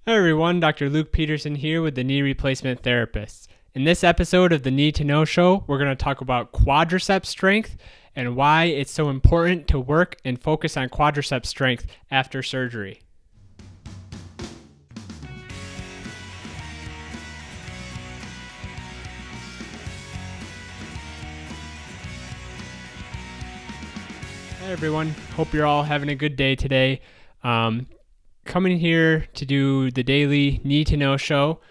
Hi everyone, Dr. Luke Peterson here with the Knee Replacement Therapists. In this episode of the Need to Know Show, we're going to talk about quadricep strength and why it's so important to work and focus on quadricep strength after surgery. Hi everyone, hope you're all having a good day today. Coming here to do the daily Need to Know show,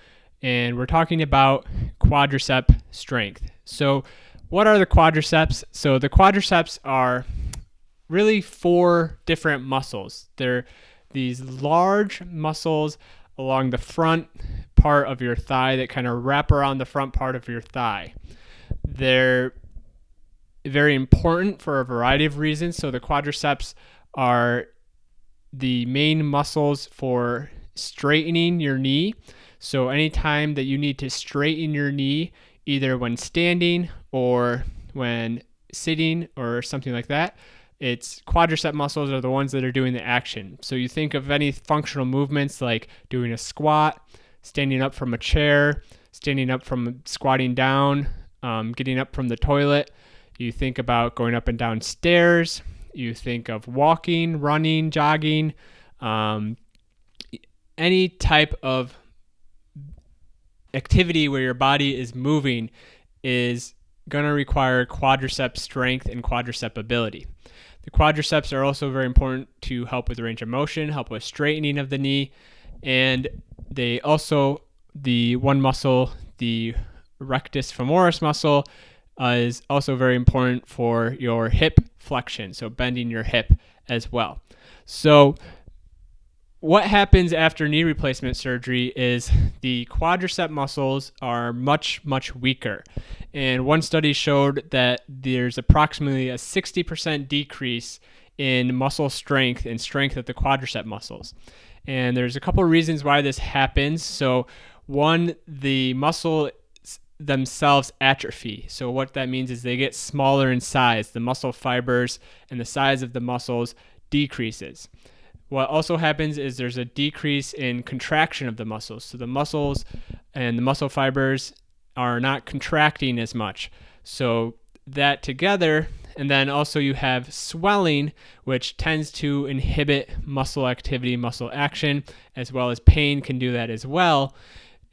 and we're talking about quadricep strength. So, what are the quadriceps? So, the quadriceps are really 4 different muscles. They're these large muscles along the front part of your thigh that kind of wrap around the front part of your thigh. They're very important for a variety of reasons. So, the quadriceps are the main muscles for straightening your knee. So anytime that you need to straighten your knee, either when standing or when sitting or something like that, it's quadricep muscles are the ones that are doing the action. So you think of any functional movements like doing a squat, standing up from a chair, standing up from squatting down, getting up from the toilet. You think about going up and down stairs. You think of walking, running, jogging, any type of activity where your body is moving is going to require quadricep strength and quadricep ability. The quadriceps are also very important to help with range of motion, help with straightening of the knee, and they also, the one muscle, the rectus femoris muscle, is also very important for your hip flexion, so bending your hip as well. So what happens after knee replacement surgery is the quadricep muscles are much weaker. And one study showed that there's approximately a 60% decrease in muscle strength and strength of the quadricep muscles. And there's a couple of reasons why this happens. So one, the muscle themselves atrophy. So what that means is they get smaller in size. The muscle fibers and the size of the muscles decreases. What also happens is there's a decrease in contraction of the muscles. So the muscles and the muscle fibers are not contracting as much. So that together, and then also you have swelling, which tends to inhibit muscle activity, muscle action, as well as pain can do that as well.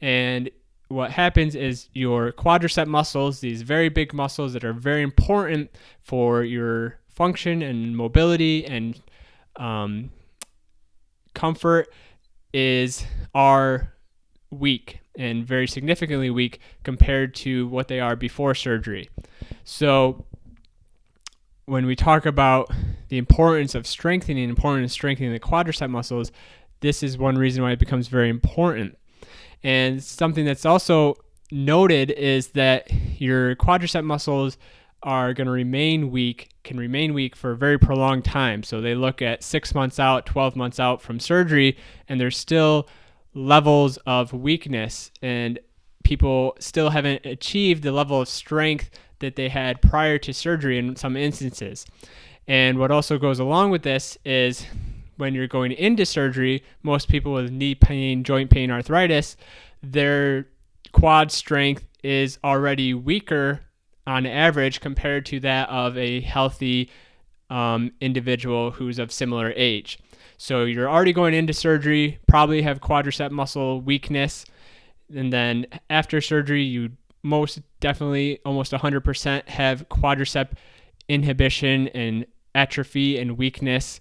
And what happens is your quadricep muscles, these very big muscles that are very important for your function and mobility and comfort, are weak and very significantly weak compared to what they are before surgery. So when we talk about the importance of strengthening the quadricep muscles, this is one reason why it becomes very important. And something that's also noted is that your quadricep muscles are going to remain weak for a very prolonged time. So they look at 6 months out, 12 months out from surgery, and there's still levels of weakness, and people still haven't achieved the level of strength that they had prior to surgery in some instances. And what also goes along with this is when you're going into surgery, most people with knee pain, joint pain, arthritis, their quad strength is already weaker on average compared to that of a healthy individual who's of similar age. So you're already going into surgery, probably have quadricep muscle weakness, and then after surgery, you most definitely, almost 100% have quadricep inhibition and atrophy and weakness.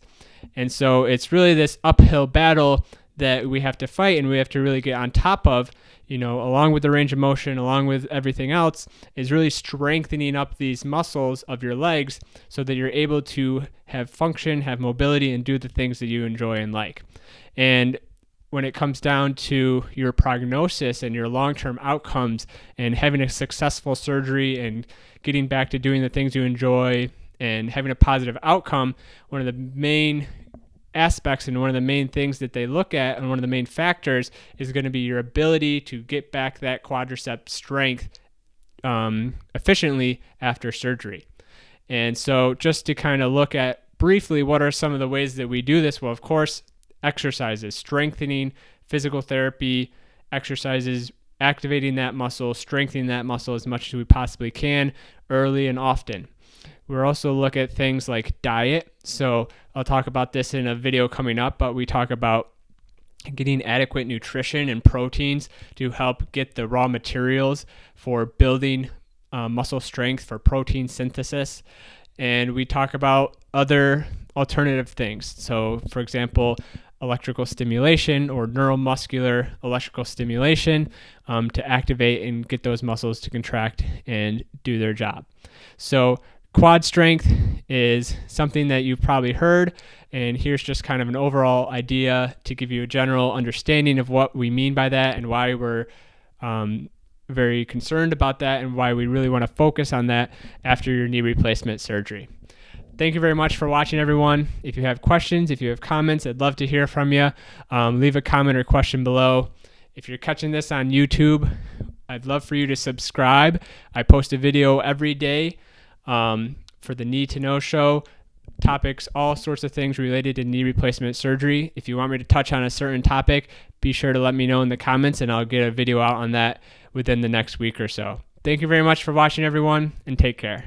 And so it's really this uphill battle that we have to fight, and we have to really get on top of, along with the range of motion, along with everything else, is really strengthening up these muscles of your legs so that you're able to have function, have mobility, and do the things that you enjoy and like. And when it comes down to your prognosis and your long-term outcomes and having a successful surgery and getting back to doing the things you enjoy and having a positive outcome, one of the main aspects and one of the main things that they look at and one of the main factors is going to be your ability to get back that quadricep strength efficiently after surgery. And so just to kind of look at briefly what are some of the ways that we do this, well, of course, exercises, strengthening, physical therapy, exercises, activating that muscle, strengthening that muscle as much as we possibly can early and often. We'll also look at things like diet. So I'll talk about this in a video coming up, but we talk about getting adequate nutrition and proteins to help get the raw materials for building muscle strength, for protein synthesis. And we talk about other alternative things. So, for example, electrical stimulation or neuromuscular electrical stimulation to activate and get those muscles to contract and do their job. So quad strength is something that you've probably heard, and here's just kind of an overall idea to give you a general understanding of what we mean by that and why we're very concerned about that and why we really want to focus on that after your knee replacement surgery. Thank you very much for watching, everyone. If you have questions, if you have comments, I'd love to hear from you. Leave a comment or question below. If you're catching this on YouTube, I'd love for you to subscribe. I post a video every day for the Need to Know show, topics, all sorts of things related to knee replacement surgery. If you want me to touch on a certain topic, be sure to let me know in the comments and I'll get a video out on that within the next week or so. Thank you very much for watching, everyone, and take care.